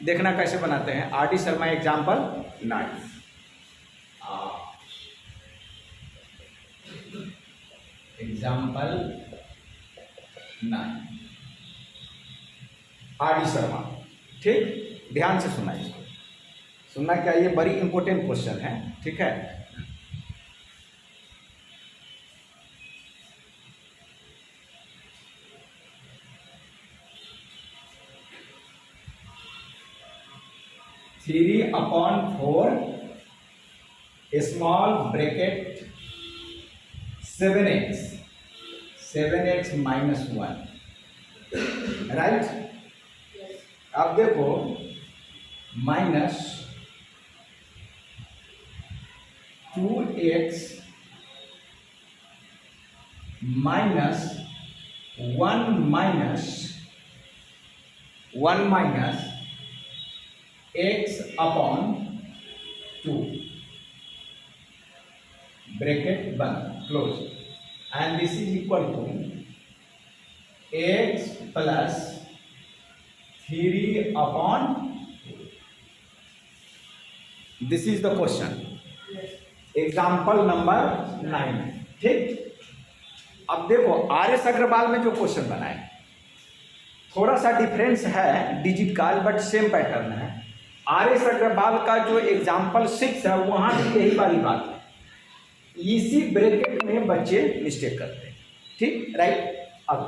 देखना कैसे बनाते हैं। R D Sharma example 9, example 9 R D Sharma. ठीक, ध्यान से सुनना, इसको सुनना क्या, ये बड़ी इंपॉर्टेंट क्वेश्चन है। ठीक है, three upon 4 small bracket 7x minus 1, right. अब देखो minus 2x minus 1 minus x upon 2 bracket बंद close, and this is equal to x plus 3 upon, this is the question, example number 9। ठीक, अब देखो R S Agarwal में जो question बनाए थोड़ा सा डिफरेंस है डिजिट का, बट सेम पैटर्न है। आर एस अग्रवाल का जो एग्जाम्पल 6 है वहां भी यही वाली बात है, इसी ब्रैकेट में बच्चे मिस्टेक करते हैं। ठीक, राइट। अब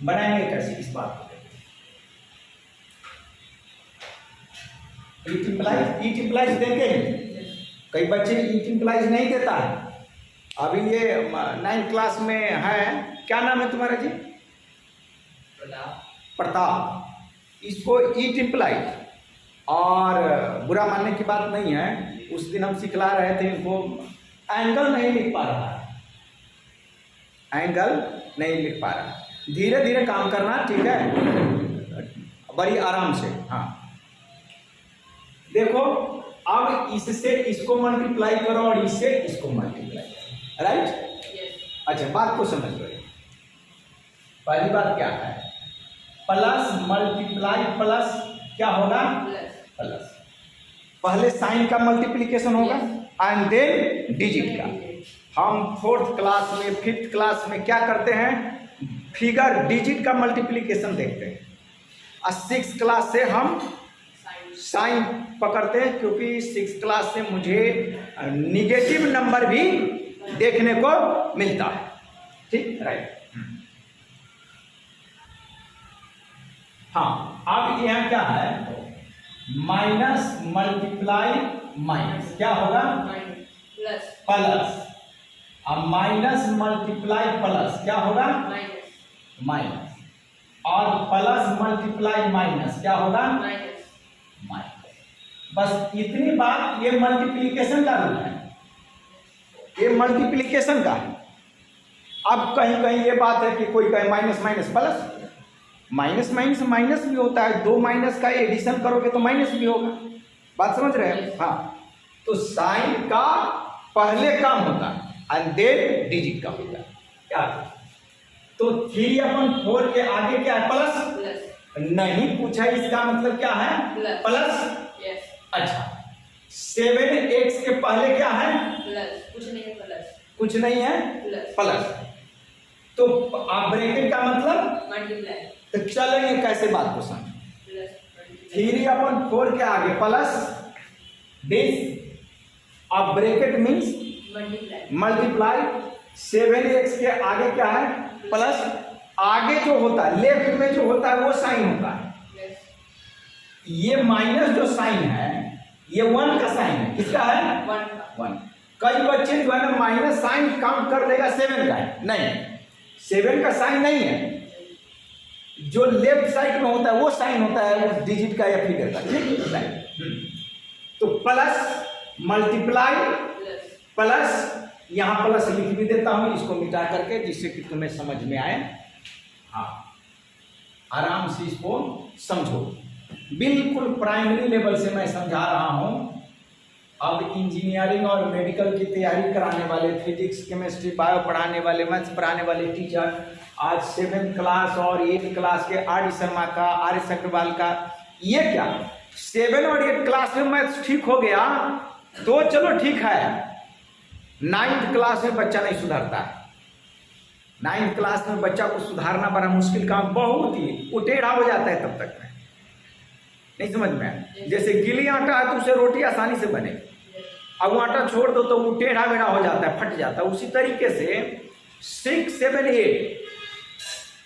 बनाएंगे कैसे इस बात को, इट इम्प्लाइज देंगे। कई बच्चे इट इम्प्लाइज नहीं देता है। अभी ये 9th क्लास में है, क्या नाम है तुम्हारा जी? प्रताप। इसको इट इम्प्लाइज, और बुरा मानने की बात नहीं है, उस दिन हम सिखला रहे थे इनको, एंगल नहीं लिख पा रहा है, एंगल नहीं लिख पा रहा है। धीरे धीरे काम करना, ठीक है, बड़ी आराम से। हाँ देखो, अब इससे इसको मल्टीप्लाई करो और इससे इसको मल्टीप्लाई करो, राइट। अच्छा, बात को समझ लो। पहली बात क्या है, प्लस मल्टीप्लाई प्लस क्या होगा, प्लस। पहले साइन का मल्टीप्लिकेशन होगा एंड देन डिजिट का। हम 4th क्लास में 5th क्लास में क्या करते हैं, फिगर डिजिट का मल्टीप्लिकेशन देखते हैं, और 6th क्लास से हम साइन पकड़ते हैं, क्योंकि 6th क्लास से मुझे निगेटिव नंबर भी देखने को मिलता है। ठीक, राइट। हाँ, अब यह क्या है, माइनस मल्टीप्लाई माइनस क्या होगा, प्लस। अब माइनस मल्टीप्लाई प्लस क्या होगा, माइनस। और प्लस मल्टीप्लाई माइनस क्या होगा, माइनस। बस इतनी बात, ये मल्टीप्लिकेशन का रूल है, ये मल्टीप्लिकेशन का है। अब कहीं कहीं ये बात है कि कोई कहे minus minus plus, minus minus minus भी होता है, 2 माइनस का एडिशन करोगे तो माइनस भी होगा। बात समझ रहे हैं? हाँ, तो साइन का पहले काम होता है एंड देन डिजिट का होता है। क्या तो 3/4 के आगे क्या है, प्लस। नहीं पूछा, इसका मतलब क्या है, प्लस। अच्छा, 7x के पहले क्या है, प्लस। कुछ नहीं है, प्लस। कुछ नहीं है, प्लस। तो आप ब्रैकेट का मतलब मल्टीप्लाई। तो चलेंगे कैसे बात को समझ, 3/4 के आगे प्लस दिस, अब ब्रैकेट मीन्स मल्टीप्लाई। 7x के आगे क्या है, प्लस। आगे जो होता है, लेफ्ट में जो होता है वो साइन होता है। ये माइनस जो साइन है ये 1 का साइन है, किसका है, 1। कई बच्चे जो है ना माइनस साइन काउंट कर लेगा 7 का है, नहीं, 7 का साइन नहीं है, जो लेफ्ट साइड में होता है वो साइन होता है डिजिट का या फिगर का। ठीक है, तो प्लस मल्टीप्लाई प्लस, यहां प्लस लिख भी देता हूं इसको मिटा करके, जिससे कि तुम्हें समझ में आए। हाँ, आराम से इसको समझो, बिल्कुल प्राइमरी लेवल से मैं समझा रहा हूं। अब इंजीनियरिंग और मेडिकल की तैयारी कराने वाले, फिजिक्स केमिस्ट्री बायो पढ़ाने वाले, मैथ्स पढ़ाने वाले टीचर आज 7th क्लास और 8th क्लास के आर डी शर्मा का, आर एस अग्रवाल का ये क्या 7 और 8 क्लास में मैथ्स ठीक हो गया तो चलो ठीक है, 9th क्लास में बच्चा नहीं सुधरता है। 9th क्लास में बच्चा को सुधारना बड़ा मुश्किल काम, बहुत ही वो टेढ़ा हो जाता है तब तक में, नहीं समझ में। जैसे गीली आटा है तो उसे रोटी आसानी से बने, अब वो आटा छोड़ दो तो वो टेढ़ा मेढ़ा हो जाता है, फट जाता है। उसी तरीके से 6, 7, 8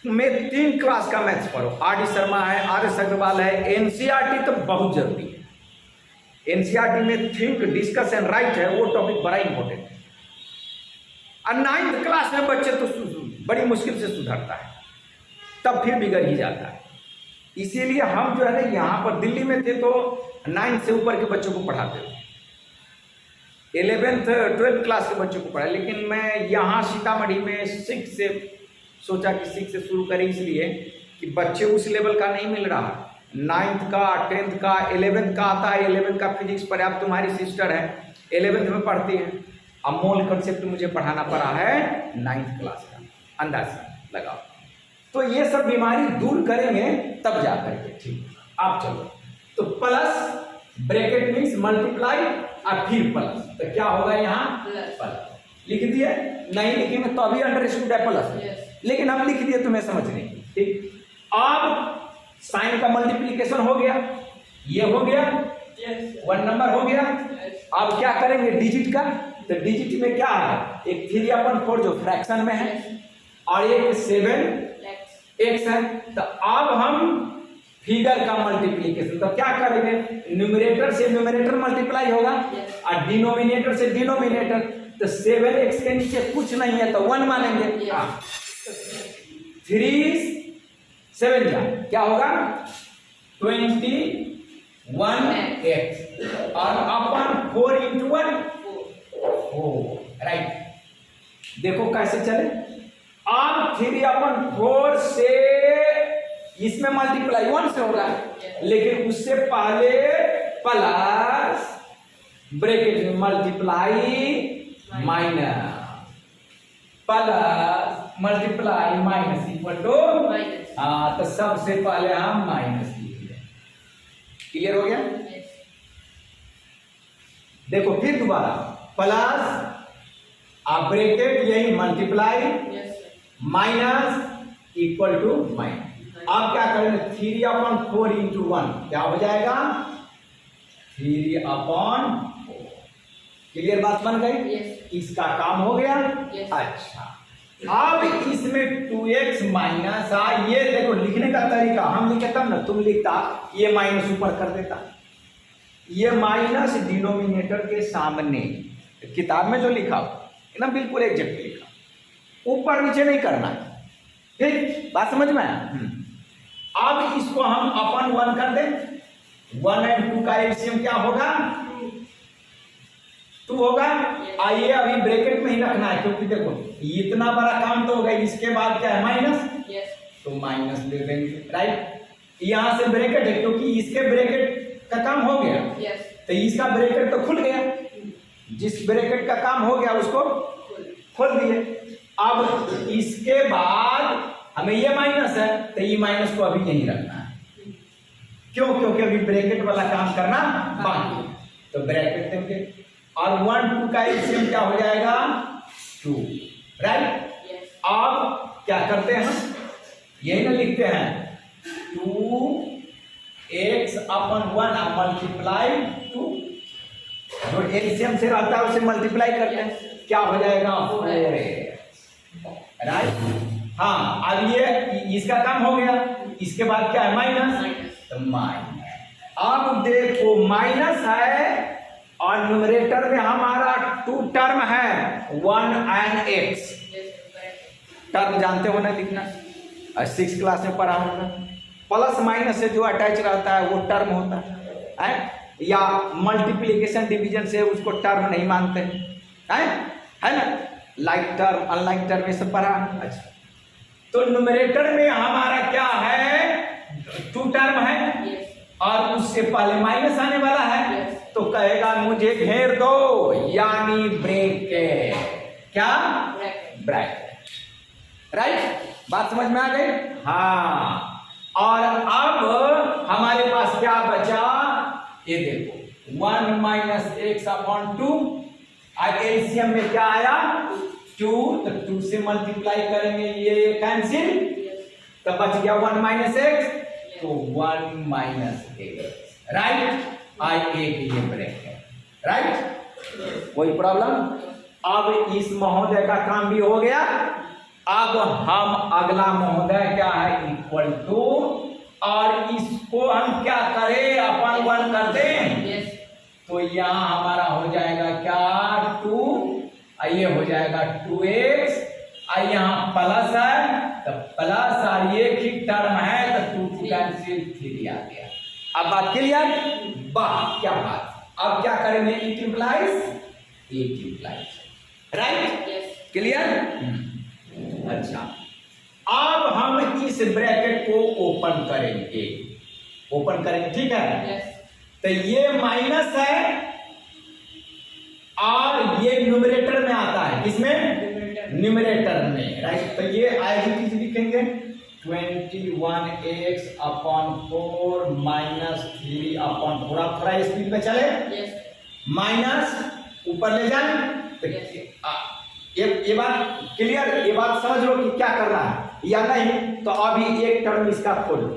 में 3 क्लास का मैथ्स पढ़ो। आर.डी. शर्मा है, आर.एस. अग्रवाल है, एनसीईआरटी तो बहुत जरूरी है। एनसीईआरटी में थिंक, डिस्कस एंड राइट है, वो टॉपिक बड़ा इंपॉर्टेंट है। और 9th क्लास में बच्चे तो बड़ी मुश्किल से सुधरता है, तब फिर बिगड़ ही जाता है। इसीलिए हम जो है ना यहाँ पर दिल्ली में थे तो 9th से ऊपर के बच्चों को पढ़ाते थे, 11th 12th क्लास के बच्चों को पढ़ा। लेकिन मैं यहाँ सीतामढ़ी में 6 से सोचा कि 6 से शुरू करें, इसलिए कि बच्चे उस लेवल का नहीं मिल रहा। 9th का, 10th का, 11th का आता है। 11th का फिजिक्स पर आप तुम्हारी सिस्टर है 11th में पढ़ती है, अब मोल कंसेप्ट मुझे पढ़ाना पड़ा है 9th क्लास का, अंदाज लगाओ। तो ये सब बीमारी दूर करेंगे तब जा करके ठीक। आप चलो तो प्लस ब्रैकेट मीन्स मल्टीप्लाई और फिर प्लस, तो क्या होगा यहाँ प्लस। लिख दिए, नहीं लिखेंगे तो अभी अंडरस्टूड है प्लस, लेकिन हम लिख दिए तुम्हें समझ नहीं ठीक। अब साइन का मल्टीप्लीकेशन हो गया, ये हो गया 1 नंबर हो गया। अब क्या करेंगे डिजिट का, तो डिजिट में क्या है, एक 3/4 जो फ्रैक्शन में है और एक 7x है। तो अब हम फिगर का मल्टीप्लीकेशन, तो क्या करेंगे, न्यूमरेटर से न्यूमरेटर मल्टीप्लाई होगा और डिनोमिनेटर से डिनोमिनेटर। तो 7x के नीचे कुछ नहीं है तो 1 मानेंगे। 3 7 क्या होगा 21x और अपन 4 into 1 4, राइट। देखो कैसे चले, अब 3/4 से इसमें मल्टीप्लाई 1 से होगा, लेकिन उससे पहले प्लस ब्रैकेट में multiply minus, plus multiply minus equal to, तो सबसे पहले हम माइनस लिखेंगे। क्लियर हो गया? देखो फिर दोबारा प्लस आप ब्रैकेट यही multiply minus equal to minus. अब क्या करेंगे 3/4 into 1 क्या हो जाएगा 3/4। क्लियर बात बन गई? इसका काम हो गया। अच्छा अब इसमें 2x माइनस ये देखो लिखने का तरीका, हम लिखे तब ना तुम लिखता, ये माइनस ऊपर कर देता, ये माइनस डिनोमिनेटर के सामने, किताब में जो लिखा एकदम बिल्कुल एग्जैक्ट लिखा, ऊपर नीचे नहीं करना, ठीक बात समझ में आया? अब इसको हम अपन 1 कर दें, 1 और 2 का एलसीएम क्या होगा 2 होगा। आइए अभी ब्रैकेट में ही रखना है, क्योंकि देखो इतना बड़ा काम तो हो गया, इसके बाद क्या है माइनस, तो माइनस दे देंगे, राइट। यहां से ब्रैकेट है क्योंकि इसके ब्रैकेट का काम हो गया, तो इसका ब्रैकेट तो खुल गया, जिस ब्रैकेट का काम हो गया उसको खोल दिए। अब इसके बाद हमें ये माइनस है, तो ये माइनस को अभी यहीं रखना है, क्यों, क्योंकि अभी ब्रैकेट वाला काम करना बाकी है, तो ब्रैकेट देंगे और 1 2 का एलसीएम क्या हो जाएगा 2, राइट। अब क्या करते हैं हम यही ना लिखते हैं 2x/1 मल्टीप्लाई 2, जो एलसीएम से रहता है उसे मल्टीप्लाई करते हैं, क्या हो जाएगा 4x, राइट। हाँ अब ये इसका काम हो गया, इसके बाद क्या है माइनस, तो माइनस। अब देखो माइनस है और न्यूमरेटर में हमारा 2 टर्म है 1 and x, टर्म जानते हो ना लिखना, 6 क्लास में पढ़ा होगा। प्लस माइनस से जो अटैच रहता है वो टर्म होता है, या मल्टीप्लिकेशन डिवीजन से उसको टर्म नहीं मानते है ना, लाइक टर्म अनलाइक टर्म ये सब पढ़ा। अच्छा तो न्यूमरेटर में हमारा क्या है 2 टर्म है और उससे पहले माइनस आने वाला है, तो कहेगा मुझे घेर दो, यानी ब्रैकेट, क्या ब्रैकेट, राइट। बात समझ में आ गई? हाँ और अब हमारे पास क्या बचा, ये देखो 1 माइनस एक्स अपॉन 2, और एलसीएम में क्या आया 2, तो 2 से मल्टीप्लाई करेंगे, ये कैंसिल, तो बच गया 1 माइनस एक्स, तो 1 माइनस एक्स, राइट। आई एक ये ब्रेक है, राइट, कोई प्रॉब्लम। अब इस महोदय का काम भी हो गया। अब हम अगला महोदय क्या है, इक्वल टू, और इसको हम क्या करें, अपन 1 कर दें, तो यहां हमारा हो जाएगा क्या 2, ये हो जाएगा 2x, और यहाँ प्लस है तो प्लस, और एक ही टर्म है तो 2 कैंसिल 3 आ गया। अब बात क्लियर, वाह क्या बात। अब क्या करेंगे, इट इंप्लाइज, राइट, क्लियर। अच्छा, अब हम इस ब्रैकेट को ओपन करेंगे, ठीक है। तो ये माइनस है और ये न्यूमरेटर में आता है, किसमें, न्यूमरेटर में, राइट। तो ये आएगी चीज लिखेंगे 21x अपॉन 4 माइनस 3 अपॉन 4, थोड़ा स्पीड में चले, माइनस ऊपर ले जाए, तो ये बात क्लियर, ये बात समझ लो कि क्या करना है या नहीं। तो अभी एक टर्म इसका खोलो,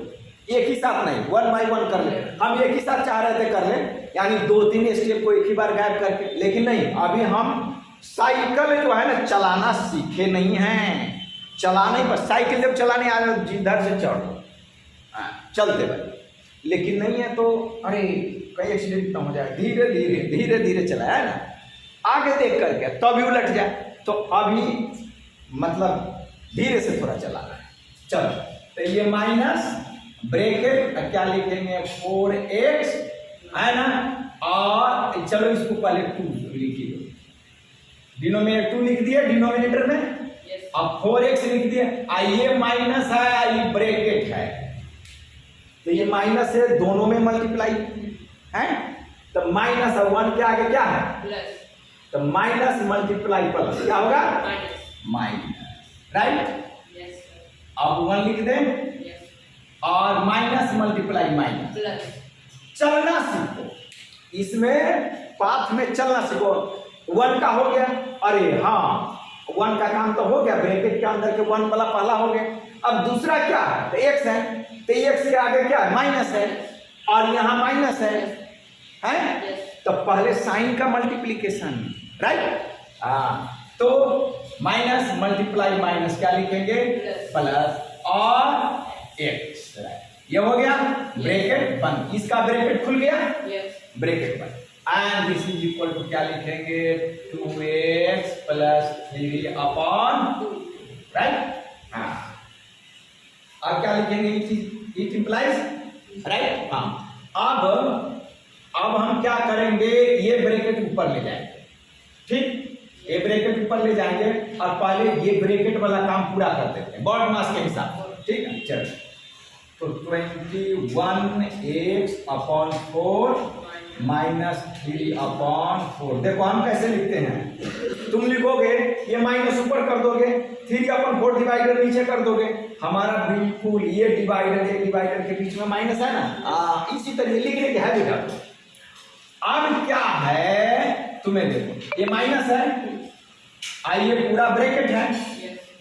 एक ही साथ नहीं, 1 बाई 1 कर ले, हम एक ही साथ चाह रहे थे कर ले, यानी 2-3 स्टेप को एक ही बार गायब करके, लेकिन नहीं, अभी हम साइकिल जो है ना चलाना सीखे नहीं हैं, चलाने पर साइकिल जब चलाने आ रहे जिधर से चढ़ो चलते भाई, लेकिन नहीं है तो अरे कहीं एक्सीडेंट ना हो जाए, धीरे धीरे धीरे धीरे चलाया है ना, आगे देख करके तभी उलट जाए, तो अभी मतलब धीरे से थोड़ा चलाना है। चलो, तो ये माइनस ब्रैकेट क्या लिखेंगे 4x है ना, और चलो इसको पहले 2 लिखिए, डिनोमिनेटर 2 लिख दिया डिनोमिनेटर में, अब 4x लिख दिया, ये माइनस है, ये ब्रैकेट है, तो ये माइनस है, दोनों में मल्टीप्लाई है, तो माइनस 1 के आगे क्या है प्लस, तो माइनस मल्टीप्लाई प्लस क्या होगा माइनस, राइट। अब 1 लिख दें, और माइनस मल्टीप्लाई माइनस प्लस, चलना सीखो, इसमें पाथ में चलना सीखो। 1 का हो गया, अरे हाँ 1 का काम तो हो गया, ब्रैकेट के अंदर के 1 वाला पहला हो गया, अब दूसरा क्या है, तो x है, तो x के आगे क्या है माइनस है, और यहाँ माइनस है, तो पहले साइन का मल्टीप्लीकेशन, राइट। तो माइनस मल्टीप्लाई माइनस क्या लिखेंगे प्लस, और x, ये हो गया ब्रैकेट बंद, इसका ब्रैकेट खुल गया, ब्रैकेट बंद, and this is equal to क्या लिखेंगे 2x प्लस 3 अपॉन 2, राइट। अब क्या लिखेंगे, इट इंप्लाइज, राइट। अब हम क्या करेंगे, ये ब्रैकेट ऊपर ले जाएंगे, ठीक, ये ब्रैकेट ऊपर ले जाएंगे, और पहले ये ब्रैकेट वाला काम पूरा कर देते हैं बॉड मास के हिसाब से, ठीक है। चलो, तो 21x अपॉन 4 माइनस 3 अपॉन 4, देखो हम कैसे लिखते हैं, तुम लिखोगे ये माइनस ऊपर कर दोगे, 3 अपॉन 4 डिवाइडर नीचे कर दोगे, हमारा बिल्कुल ये डिवाइडर के बीच में माइनस है ना, इसी तरह लिखने की है बेटा। अब क्या है, तुम्हें देखो ये माइनस है, ये पूरा ब्रैकेट है,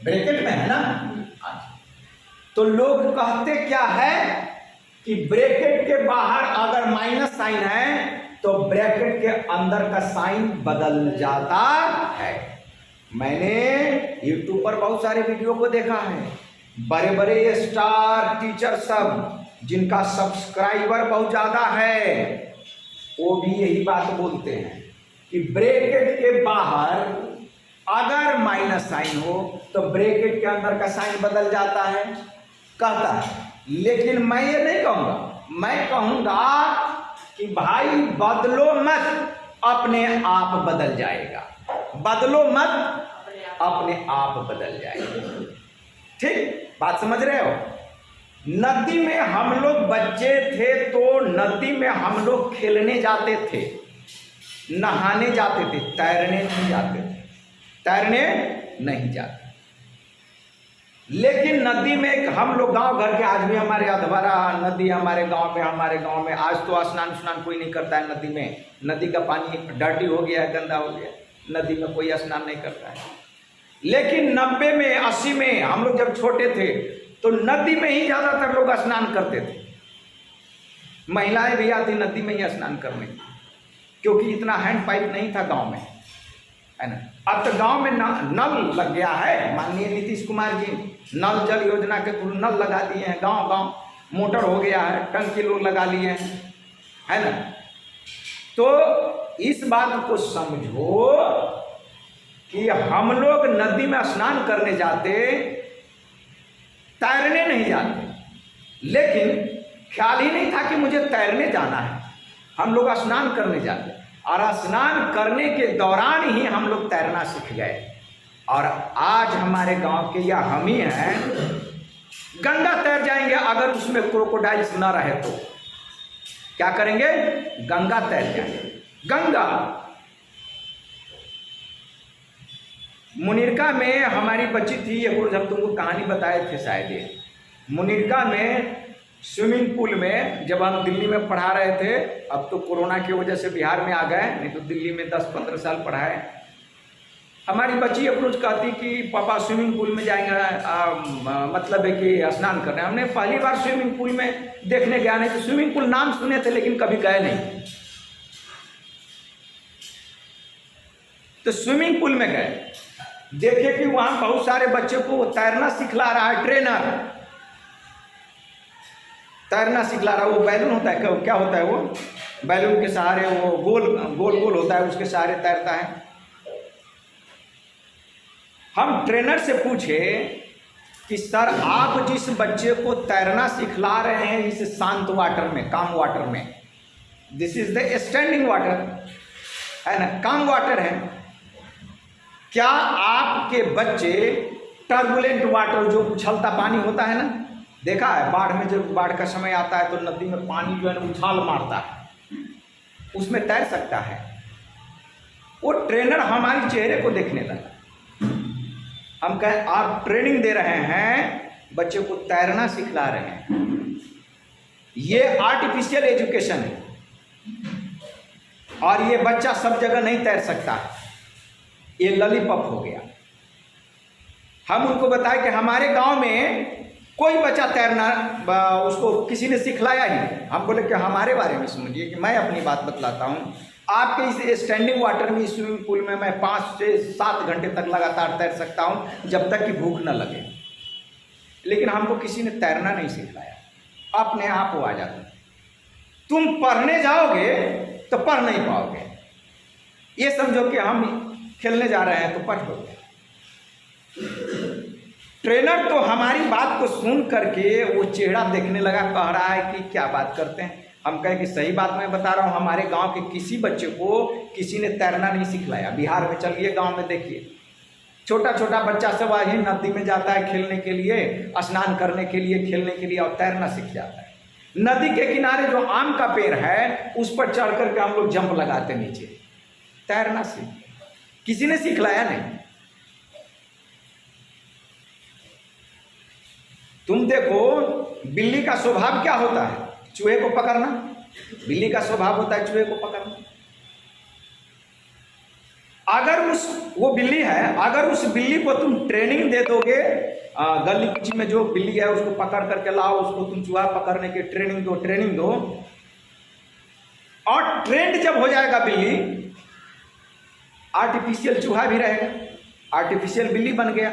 ब्रैकेट में है ना, तो लोग कहते क्या है कि ब्रैकेट के बाहर अगर माइनस साइन है तो ब्रैकेट के अंदर का साइन बदल जाता है। मैंने YouTube पर बहुत सारे वीडियो को देखा है, बड़े बड़े स्टार टीचर सब जिनका सब्सक्राइबर बहुत ज्यादा है, वो भी यही बात बोलते हैं कि ब्रैकेट के बाहर अगर माइनस साइन हो तो ब्रैकेट के अंदर का साइन बदल जाता है, कहता है। लेकिन मैं ये नहीं कहूँगा, मैं कहूँगा कि भाई बदलो मत, अपने आप बदल जाएगा, बदलो मत, अपने आप बदल जाएगा, ठीक, बात समझ रहे हो। नदी में हम लोग बच्चे थे तो नदी में हम लोग खेलने जाते थे, नहाने जाते थे, तैरने नहीं जाते थे, तैरने नहीं जाते। लेकिन नदी में हम लोग गांव घर के आज भी हमारे अधवारा नदी हमारे गांव में आज तो स्नान कोई नहीं करता है नदी में। नदी का पानी डर्टी हो गया है, गंदा हो गया, नदी में कोई स्नान नहीं करता है। लेकिन 90 में 80 में हम लोग जब छोटे थे तो नदी में ही ज़्यादातर लोग स्नान करते थे। महिलाएं भी आती नदी में ही स्नान करने, क्योंकि इतना हैंड पाइप नहीं था गांव में, है ना। अब तो गांव में नल लग गया है। माननीय नीतीश कुमार जी नल जल योजना के थ्रू नल लगा दिए हैं, गांव गांव मोटर हो गया है, टंकी लोग लगा लिए हैं, है ना। तो इस बात को समझो कि हम लोग नदी में स्नान करने जाते, तैरने नहीं जाते, लेकिन ख्याल ही नहीं था कि मुझे तैरने जाना है। हम लोग स्नान करने जाते और स्नान करने के दौरान ही हम लोग तैरना सीख गए। और आज हमारे गांव के या हम ही हैं, गंगा तैर जाएंगे अगर उसमें क्रोकोडाइल्स न रहे तो। क्या करेंगे? गंगा तैर जाएंगे। गंगा मुनिरका में हमारी बच्ची थी, ये हम तुमको कहानी बताए थे शायद। ये मुनिरका में स्विमिंग पूल में जब हम दिल्ली में पढ़ा रहे थे, अब तो कोरोना की वजह से बिहार में आ गए, नहीं तो दिल्ली में 10-15 साल पढ़ाए। हमारी बच्ची अप्रोच कहती कि पापा स्विमिंग पूल में जाएंगे, मतलब है कि स्नान करने। हमने पहली बार स्विमिंग पूल में देखने गया, नहीं तो स्विमिंग पूल नाम सुने थे लेकिन कभी गए नहीं। तो स्विमिंग पूल में गए, देखे कि वहां बहुत सारे बच्चे को तैरना सिखला रहा है ट्रेनर, तैरना सिखला रहा है। वो बैलून होता है, क्या होता है वो बैलून के सहारे, वो गोल गोल होता है, उसके सहारे तैरता है। हम ट्रेनर से पूछे कि सर आप जिस बच्चे को तैरना सिखला रहे हैं इस शांत वाटर में, काम वाटर में, this is the standing water, है ना, काम वाटर है, क्या आपके बच्चे टर्बुलेंट वाटर जो उछलता पानी होता है ना, देखा है बाढ़ में, जब बाढ़ का समय आता है तो नदी में पानी जो है ना उछाल मारता है, उसमें तैर सकता है? वो ट्रेनर हमारे चेहरे को देखने लगा। हम कहें आप ट्रेनिंग दे रहे हैं, बच्चे को तैरना सिखला रहे हैं, ये आर्टिफिशियल एजुकेशन है और ये बच्चा सब जगह नहीं तैर सकता, ये लॉलीपॉप हो गया। हम उनको बताए कि हमारे गांव में कोई बच्चा तैरना उसको किसी ने सिखलाया ही नहीं। हम बोले कि हमारे बारे में समझिए, कि मैं अपनी बात बतलाता हूँ। आपके इस स्टैंडिंग वाटर में, स्विमिंग पूल में मैं 5 से 7 घंटे तक लगातार तैर सकता हूँ जब तक कि भूख न लगे, लेकिन हमको किसी ने तैरना नहीं सिखलाया, अपने आप वो आ जाता। तुम पढ़ने जाओगे तो पढ़ नहीं पाओगे, ये समझो कि हम खेलने जा रहे हैं तो पढ़ लोगे। ट्रेनर तो हमारी बात को सुन करके वो चेहरा देखने लगा, कह रहा है कि क्या बात करते हैं। हम कहें कि सही बात मैं बता रहा हूँ, हमारे गांव के किसी बच्चे को किसी ने तैरना नहीं सिखलाया। बिहार में चलिए, गांव में देखिए, छोटा छोटा बच्चा सब वही नदी में जाता है खेलने के लिए, स्नान करने के लिए, खेलने के लिए, और तैरना सीख जाता है। नदी के किनारे जो आम का पेड़ है उस पर चढ़ करके हम लोग जंप लगाते नीचे, तैरना सीख, किसी ने सिखलाया नहीं। तुम देखो बिल्ली का स्वभाव क्या होता है, चूहे को पकड़ना। बिल्ली का स्वभाव होता है चूहे को पकड़ना। अगर वो बिल्ली है, अगर उस बिल्ली को तुम ट्रेनिंग दे दोगे, गली कुची में जो बिल्ली है उसको पकड़ करके लाओ, उसको तुम चूहा पकड़ने की ट्रेनिंग दो, और ट्रेंड जब हो जाएगा बिल्ली, आर्टिफिशियल चूहा भी रहेगा, आर्टिफिशियल बिल्ली बन गया।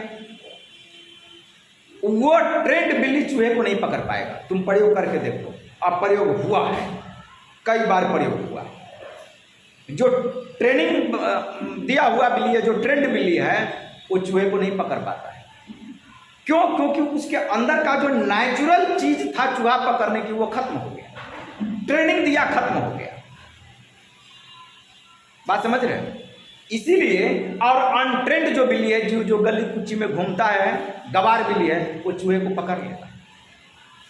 वो ट्रेंड बिल्ली चूहे को नहीं पकड़ पाएगा। तुम प्रयोग करके देखो, अब प्रयोग हुआ है, कई बार प्रयोग हुआ है। जो ट्रेनिंग दिया हुआ बिल्ली है, जो ट्रेंड बिल्ली है, वो चूहे को नहीं पकड़ पाता है। क्यों? क्योंकि उसके अंदर का जो नेचुरल चीज था चूहा पकड़ने की, वो खत्म हो गया, ट्रेनिंग दिया खत्म हो गया। बात समझ रहे हो? इसीलिए, और अनट्रेंड जो बिल्ली है, जो गली कुची में घूमता है, गवार बिल्ली है, वो चूहे को पकड़ लेता है।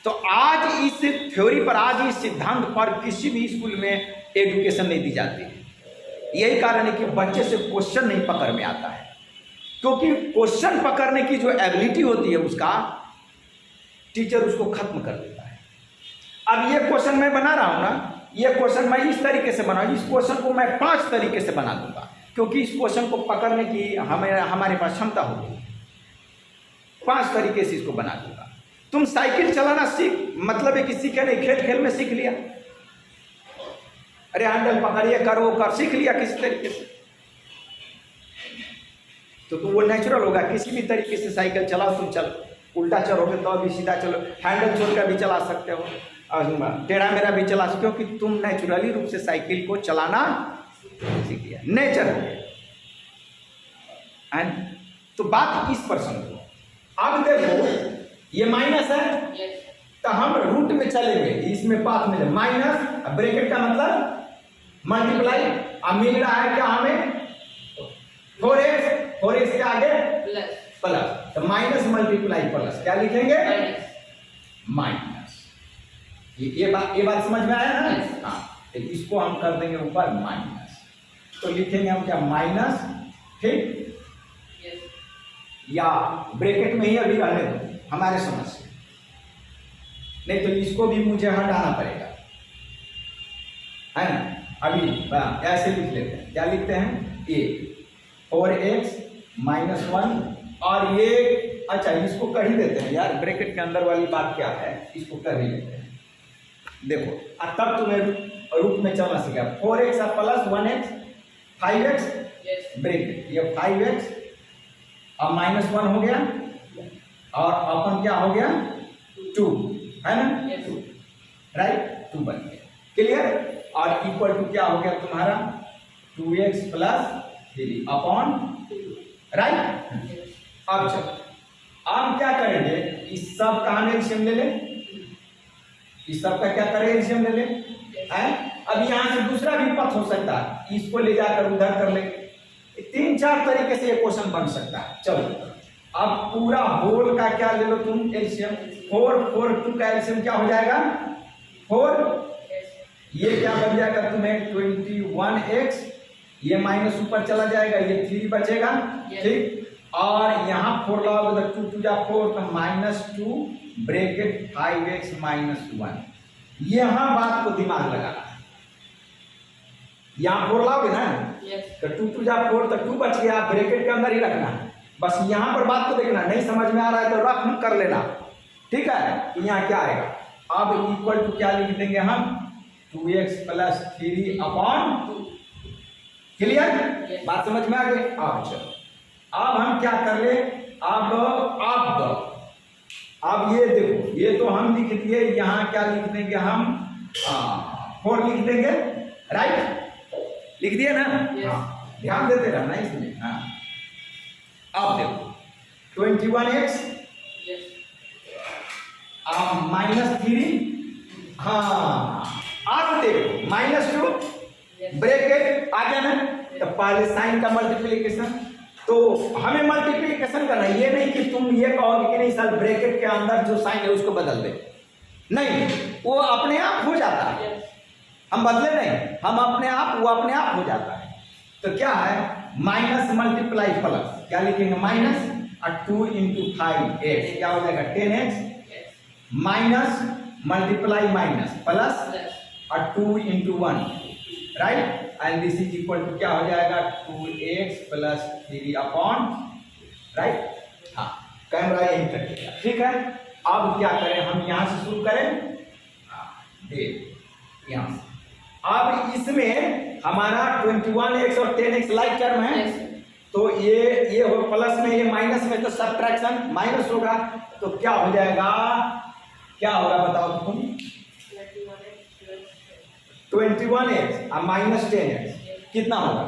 तो आज इस थ्योरी पर, आज इस सिद्धांत पर किसी भी स्कूल में एजुकेशन नहीं दी जाती है। यही कारण है कि बच्चे से क्वेश्चन नहीं पकड़ में आता है। क्योंकि क्वेश्चन पकड़ने की जो एबिलिटी होती है उसका, टीचर उसको खत्म कर देता है। अब ये क्वेश्चन मैं बना रहा हूं ना, ये क्वेश्चन मैं इस तरीके से बनाऊं, इस क्वेश्चन को मैं 5 तरीके से बना दूंगा, क्योंकि इस क्वेश्चन को पकड़ने की हमारे पास क्षमता होगी। 5 तरीके से इसको बना दूंगा। तुम साइकिल चलाना सीख, मतलब है कि सीखे नहीं, खेल खेल में सीख लिया, अरे हैंडल पकड़िए करो कर सीख लिया किसी तरीके से, तो वो नेचुरल होगा। किसी भी तरीके से साइकिल चलाओ, तुम चलो, उल्टा चलोगे तो अभी सीधा चलो, हैंडल छोड़ कर भी चला सकते हो, टेढ़ा मेरा भी चला सकते हो, क्योंकि तुम नेचुरली रूप से साइकिल को चलाना सीख लिया, नेचर हो गया। तो बात इस पर समझो। अब देखो ये माइनस है, तो हम रूट में चलेंगे, इसमें पाथ में माइनस, ब्रैकेट का मतलब मल्टीप्लाई, अब मिल रहा है क्या हमें 4x के आगे प्लस, तो माइनस मल्टीप्लाई प्लस, क्या लिखेंगे माइनस। ये बात समझ में आया ना? हाँ, तो इसको हम कर देंगे ऊपर माइनस, तो लिखेंगे हम क्या माइनस, ठीक, या ब्रैकेट में ही अभी रहने दो हमारे समझ से, नहीं तो इसको भी मुझे हटाना पड़ेगा, है ना। अभी ऐसे लिख लेते हैं, क्या लिखते हैं, ए 4x - 1, और ये अच्छा इसको कर ही देते हैं यार, ब्रैकेट के अंदर वाली बात क्या है, इसको कर ही लेते हैं। देखो तब तुम्हें रूप में चलना सीखा, 4x plus 1x 5x bracket, ये 5x अब -1 हो गया, और अपन क्या हो गया 2, है ना, राइट, 2 बन गया, क्लियर। और इक्वल टू क्या हो गया तुम्हारा 2x प्लस 3 अपॉन, राइट। अब चलो, अब क्या करेंगे, इस सब का हम एलसीएम ले ले, इस सब का क्या करें, एलसीएम ले ले, है। अब यहां से दूसरा भी पथ हो सकता है, इसको ले जाकर उधर कर लेंगे, 3-4 तरीके से ये क्वेश्चन बन सकता है। चलो अब पूरा होल का क्या ले लो तुम एलसीएम, 4 2 का एलसीएम क्या हो जाएगा 4, ये क्या बन जाएगा तुम्हें 21x, ये माइनस ऊपर चला जाएगा, ये 3 बचेगा, ठीक, और यहाँ 4 लाओगे तो 2 2 जा 4, तो -2 ब्रैकेट 5x - 1, यहाँ बात को दिमाग लगाना है। यहाँ 4 लाओगे ना, तो 2 2 जा 4, तो 2 बच गया, ब्रैकेट के अंदर ही रखना है, बस यहाँ पर बात को देखना, नहीं समझ में आ रहा है तो रफ कर लेना, ठीक है। तो यहाँ क्या आएगा, अब इक्वल टू क्या लिख देंगे हम 2x प्लस 3 अपॉन, क्लियर, बात समझ में आ गई। अब चलो, अब हम क्या कर ले, अब ये देखो, ये तो हम लिख दिए, यहाँ क्या लिख देंगे हम 4 लिख देंगे, राइट, लिख दिए ना, हाँ, ध्यान देते रहना इसमें। हाँ, अब देखो 21x -3, हाँ, अब देखो -2 ब्रैकेट आ गया ना, तो पहले साइन का मल्टीप्लिकेशन, तो हमें मल्टीप्लिकेशन करना है, ये नहीं कि तुम ये कहोगे कि नहीं सर ब्रैकेट के अंदर जो साइन है उसको बदल दे, नहीं, वो अपने आप हो जाता है, हम बदले नहीं, हम अपने आप, वो अपने आप हो जाता है। तो क्या है माइनस मल्टीप्लाई प्लस, क्या लिखेंगे माइनस, और 2 × 5x क्या हो जाएगा 10x, minus multiply minus plus और 2 × 1, right, and this is equal to क्या हो जाएगा 2x प्लस 3 अपॉन, राइट, हाँ, कैमरा यही करेगा, ठीक है। अब क्या करें, हम यहां से शुरू करें, यहां से, अब इसमें हमारा 21x और 10x लाइक टर्म है, तो ये हो प्लस में, ये माइनस में, तो सब्ट्रैक्शन माइनस होगा, तो क्या हो जाएगा, क्या होगा बताओ तुम, 21x और -10x कितना होगा,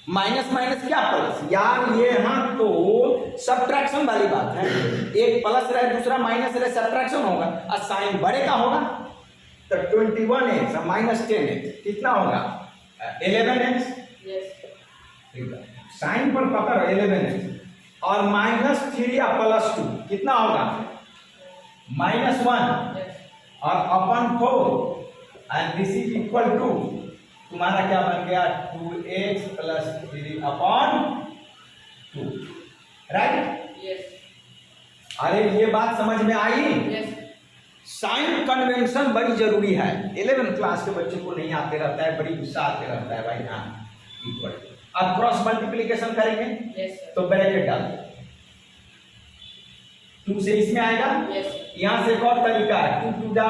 माइनस माइनस क्या प्लस, यार ये यहाँ तो सब्ट्रैक्शन वाली बात है, एक प्लस रहे दूसरा माइनस रहे, सब्ट्रैक्शन होगा, और साइन बड़े का होगा, तो 21x और -10x कितना होगा 11x, साइन पर पकड़ 11x, और -3 या +2 कितना होगा -1, और अपन 4, and this is equal to तुम्हारा क्या बन गया 2x प्लस 3/2, राइट। यस। अरे ये बात समझ में आई? यस। साइन कन्वेंशन बड़ी जरूरी है, 11th क्लास के बच्चों को नहीं आते रहता है, बड़ी गुस्सा आते रहता है भाई। हाँ इक्वल। अब क्रॉस मल्टीप्लीकेशन करेंगे यस तो ब्रैकेट डाल दो, 2 से इसमें आएगा, यस। यहां से एक और तरीका है, 2 टू दा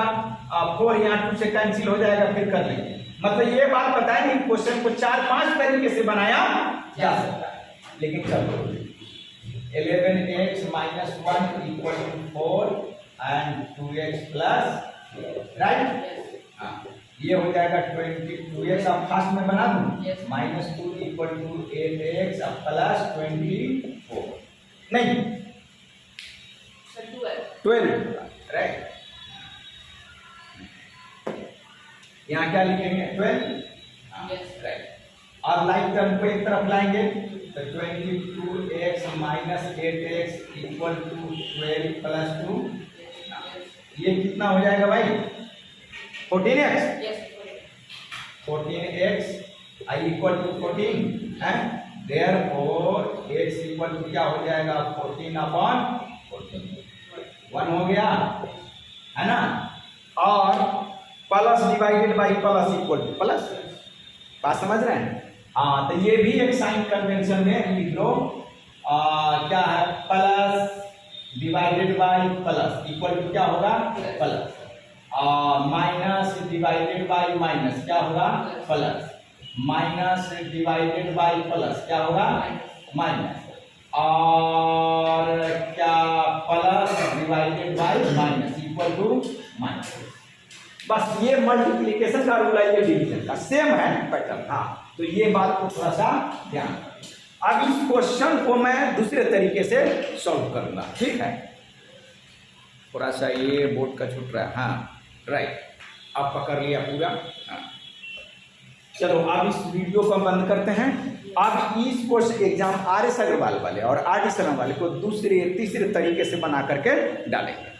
4, यहाँ 2 से कैंसिल हो जाएगा, फिर कर लेंगे। मतलब ये बात बताए नहीं, क्वेश्चन को 4-5 तरीके से बनाया जा सकता है, लेकिन चलो 11x minus 1 equal to 4 and 2x plus, right. हाँ ये हो जाएगा 22x, अब फास्ट में बना दूं, Yes. -2 equal to 8x plus 24, नहीं 12, राइट। यहाँ क्या लिखेंगे 12, Yes. राइट। अब लाइक टर्म को एक तरफ लाएंगे तो 22x minus 8x equal to 12 plus 2, ये कितना हो जाएगा भाई 14x, yes. 14x equal to 14 है, therefore x equal to क्या हो जाएगा 14/14, 1 हो गया है ना। और plus divided by plus equal two plus, बात समझ रहे हैं? हाँ तो ये भी एक साइन कन्वेंशन में लिख लो, क्या है plus divided by plus equal to क्या होगा plus, minus divided by minus क्या होगा plus, minus divided by plus क्या होगा माइनस, और क्या plus divided by minus equal to minus. बस ये मल्टीप्लिकेशन का रूल है, ये डिवीजन का सेम है पैटर्न। हाँ तो ये बात को थोड़ा सा ध्यान रखना। अब इस क्वेश्चन को मैं दूसरे तरीके से सॉल्व करूंगा, ठीक है। थोड़ा सा ये बोर्ड का छूट रहा है। हाँ राइट, आप पकड़ लिया पूरा। हाँ चलो अब इस वीडियो को बंद करते हैं। अब इस क्वेश्चन एग्जाम RS अग्रवाल वाले और RD शर्मा वाले को दूसरे तीसरे तरीके से बना करके डालेंगे।